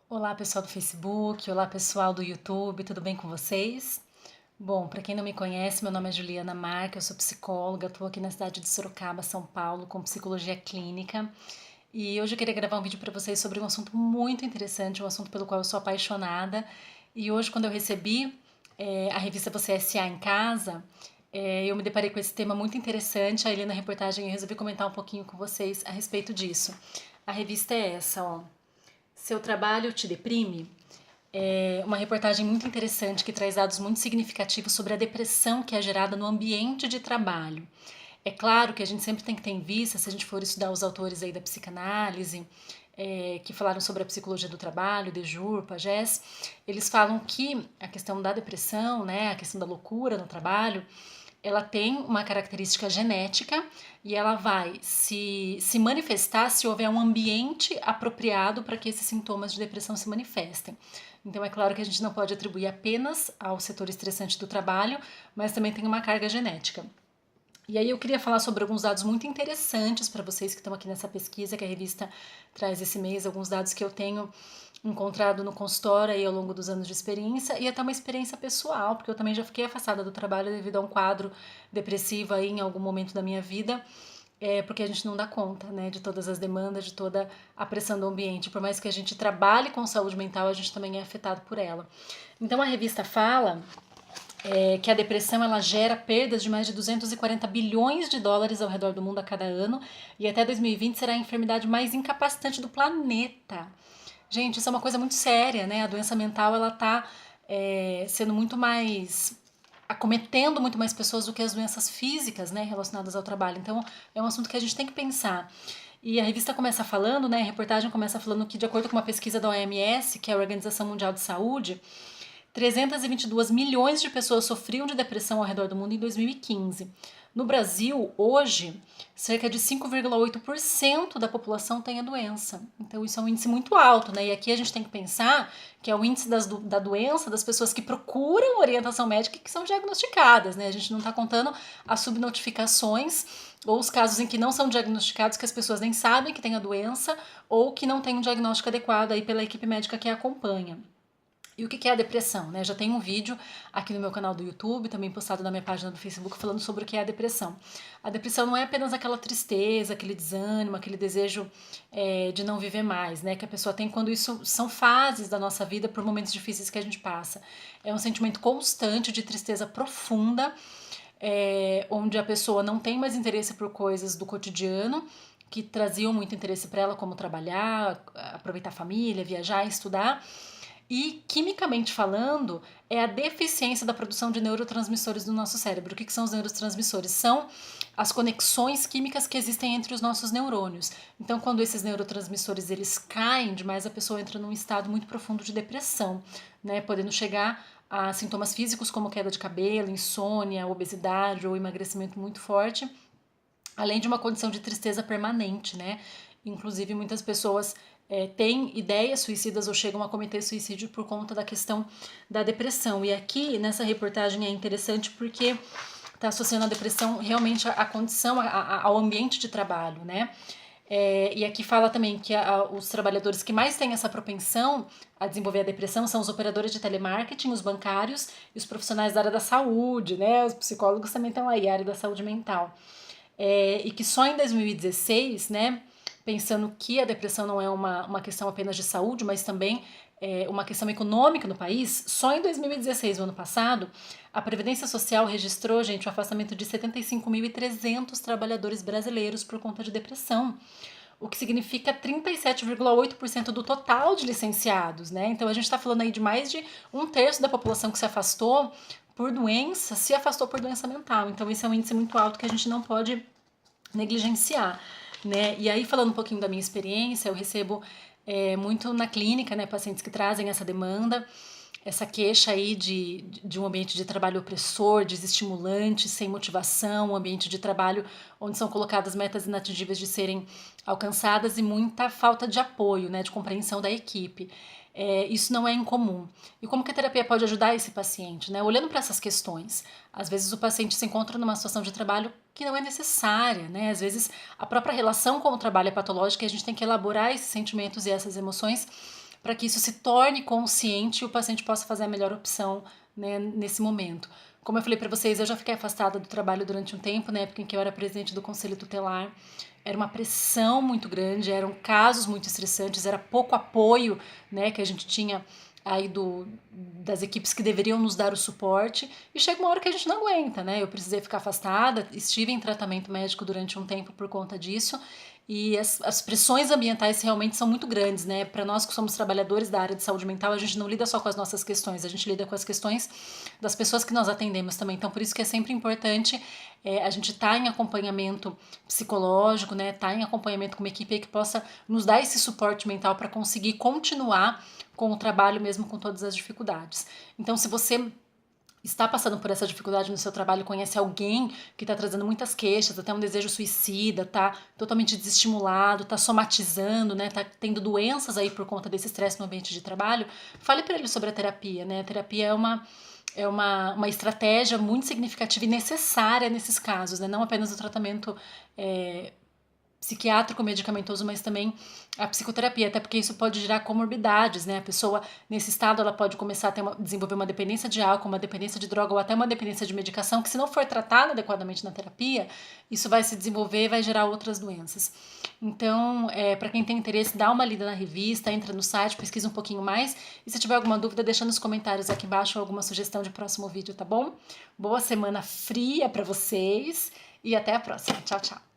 Olá, pessoal do Facebook, olá, pessoal do YouTube, tudo bem com vocês? Bom, para quem não me conhece, meu nome é Juliana Marca, eu sou psicóloga, estou aqui na cidade de Sorocaba, São Paulo, com psicologia clínica. E hoje eu queria gravar um vídeo para vocês sobre um assunto muito interessante, um assunto pelo qual eu sou apaixonada. E hoje, quando eu recebi a revista Você S.A. em casa, eu me deparei com esse tema muito interessante. Aí, lendo a reportagem, eu resolvi comentar um pouquinho com vocês a respeito disso. A revista é essa, ó. Seu trabalho te deprime? É uma reportagem muito interessante que traz dados muito significativos sobre a depressão que é gerada no ambiente de trabalho. É claro que a gente sempre tem que ter em vista, se a gente for estudar os autores aí da psicanálise, que falaram sobre a psicologia do trabalho, Dejur, Pagés, eles falam que a questão da depressão, né, a questão da loucura no trabalho, ela tem uma característica genética e ela vai se manifestar se houver um ambiente apropriado para que esses sintomas de depressão se manifestem. Então, é claro que a gente não pode atribuir apenas ao setor estressante do trabalho, mas também tem uma carga genética. E aí eu queria falar sobre alguns dados muito interessantes para vocês que estão aqui nessa pesquisa que a revista traz esse mês, alguns dados que eu tenho encontrado no consultório aí ao longo dos anos de experiência e até uma experiência pessoal, porque eu também já fiquei afastada do trabalho devido a um quadro depressivo aí em algum momento da minha vida, porque a gente não dá conta, né, de todas as demandas, de toda a pressão do ambiente. Por mais que a gente trabalhe com saúde mental, a gente também é afetado por ela. Então a revista fala que a depressão ela gera perdas de mais de 240 bilhões de dólares ao redor do mundo a cada ano e até 2020 será a enfermidade mais incapacitante do planeta. Gente, isso é uma coisa muito séria, né? A doença mental ela tá sendo muito mais acometendo muito mais pessoas do que as doenças físicas, né, relacionadas ao trabalho. Então, é um assunto que a gente tem que pensar. E a revista começa falando, né, a reportagem começa falando que, de acordo com uma pesquisa da OMS, que é a Organização Mundial de Saúde, 322 milhões de pessoas sofriam de depressão ao redor do mundo em 2015. No Brasil, hoje, cerca de 5,8% da população tem a doença. Então, isso é um índice muito alto, né? E aqui a gente tem que pensar que é o índice da doença das pessoas que procuram orientação médica e que são diagnosticadas, né? A gente não está contando as subnotificações ou os casos em que não são diagnosticados, que as pessoas nem sabem que tem a doença ou que não tem um diagnóstico adequado aí pela equipe médica que acompanha. E o que é a depressão, né? Já tem um vídeo aqui no meu canal do YouTube, também postado na minha página do Facebook, falando sobre o que é a depressão. A depressão não é apenas aquela tristeza, aquele desânimo, aquele desejo de não viver mais, né? Que a pessoa tem quando isso são fases da nossa vida por momentos difíceis que a gente passa. É um sentimento constante de tristeza profunda, onde a pessoa não tem mais interesse por coisas do cotidiano, que traziam muito interesse para ela, como trabalhar, aproveitar a família, viajar, estudar. E, quimicamente falando, é a deficiência da produção de neurotransmissores do nosso cérebro. O que são os neurotransmissores? São as conexões químicas que existem entre os nossos neurônios. Então, quando esses neurotransmissores eles caem demais, a pessoa entra num estado muito profundo de depressão, né? Podendo chegar a sintomas físicos como queda de cabelo, insônia, obesidade ou emagrecimento muito forte, além de uma condição de tristeza permanente, né? Inclusive, muitas pessoas têm ideias suicidas ou chegam a cometer suicídio por conta da questão da depressão. E aqui, nessa reportagem, é interessante porque está associando a depressão realmente à condição, ao ambiente de trabalho, né? E aqui fala também que os trabalhadores que mais têm essa propensão a desenvolver a depressão são os operadores de telemarketing, os bancários e os profissionais da área da saúde, né? Os psicólogos também estão aí, a área da saúde mental. E que só em 2016, né, pensando que a depressão não é uma questão apenas de saúde, mas também uma questão econômica no país, só em 2016, o ano passado, a Previdência Social registrou, gente, o afastamento de 75.300 trabalhadores brasileiros por conta de depressão, o que significa 37,8% do total de licenciados, né? Então a gente está falando aí de mais de um terço da população que se afastou por doença, se afastou por doença mental. Então esse é um índice muito alto que a gente não pode negligenciar, né? E aí, falando um pouquinho da minha experiência, eu recebo muito na clínica, né, pacientes que trazem essa demanda, essa queixa aí de um ambiente de trabalho opressor, desestimulante, sem motivação, um ambiente de trabalho onde são colocadas metas inatingíveis de serem alcançadas e muita falta de apoio, né, de compreensão da equipe. Isso não é incomum. E como que a terapia pode ajudar esse paciente, né? Olhando para essas questões, às vezes o paciente se encontra numa situação de trabalho que não é necessária, né? Às vezes a própria relação com o trabalho é patológica e a gente tem que elaborar esses sentimentos e essas emoções para que isso se torne consciente e o paciente possa fazer a melhor opção, né, nesse momento. Como eu falei para vocês, eu já fiquei afastada do trabalho durante um tempo, na época em que eu era presidente do Conselho Tutelar. Era uma pressão muito grande, eram casos muito estressantes, era pouco apoio, né, que a gente tinha aí das equipes que deveriam nos dar o suporte, e chega uma hora que a gente não aguenta, né? Eu precisei ficar afastada, estive em tratamento médico durante um tempo por conta disso, e as pressões ambientais realmente são muito grandes, né? Para nós que somos trabalhadores da área de saúde mental, a gente não lida só com as nossas questões, a gente lida com as questões das pessoas que nós atendemos também. Então, por isso que é sempre importante a gente estar em acompanhamento psicológico, né? Estar em acompanhamento com uma equipe que possa nos dar esse suporte mental para conseguir continuar com o trabalho mesmo com todas as dificuldades. Então, se você está passando por essa dificuldade no seu trabalho, conhece alguém que está trazendo muitas queixas, até um desejo suicida, está totalmente desestimulado, está somatizando, né, está tendo doenças aí por conta desse estresse no ambiente de trabalho, fale para ele sobre a terapia, né? A terapia é uma estratégia muito significativa e necessária nesses casos, né? Não apenas o tratamento psiquiátrico, medicamentoso, mas também a psicoterapia, até porque isso pode gerar comorbidades, né? A pessoa, nesse estado, ela pode começar a desenvolver uma dependência de álcool, uma dependência de droga ou até uma dependência de medicação, que se não for tratada adequadamente na terapia, isso vai se desenvolver e vai gerar outras doenças. Então, para quem tem interesse, dá uma lida na revista, entra no site, pesquisa um pouquinho mais, e se tiver alguma dúvida, deixa nos comentários aqui embaixo alguma sugestão de próximo vídeo, tá bom? Boa semana fria para vocês e até a próxima. Tchau, tchau!